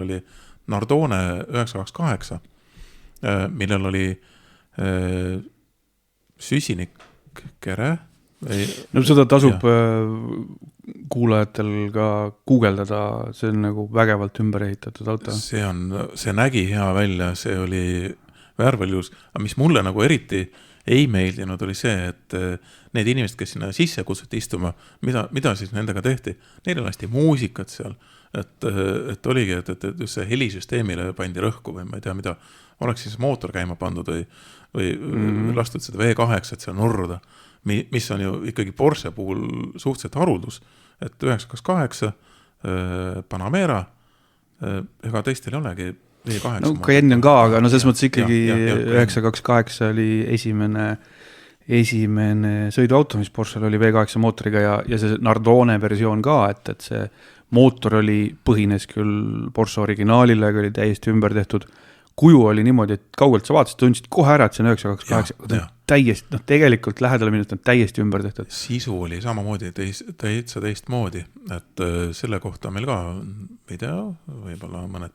oli Nardone 928, millel oli süsinikkere. No seda tasub kuulajatel ka guugeldada, see on nagu vägevalt ümber ehitatud auto. See nägi hea välja, see oli värveljus, aga mis mulle nagu eriti ei meeldinud oli see, et need inimesed, kes sinna sisse kutsuti istuma, mida siis nendega tehti? Neile lasti muusikat seal, et oligi, et just see helisüsteemile pandi rõhku või ma ei tea mida, oleks siis mootor käima pandud või lastud seda V8 seal nurruda, mis on ju ikkagi Porsche puhul suhteliselt haruldus, et 928 Panamera, ega teistel ei olegi V8. No Cayenne on ka, aga no selles mõttes ikkagi 928 oli esimene sõiduauto, mis Porschel oli V8 mootoriga ja see Nardone versioon ka, et see mootor põhines küll Porsche originaalile, aga oli täiesti ümber tehtud. Kuju oli niimoodi, et kaugelt sa vaatasid, tundsid kohe ära, et see on 928, täiesti, tegelikult lähedale minut on täiesti ümber tehtud. Sisu oli samamoodi, teistmoodi, et selle kohta meil ka video, võib-olla mõned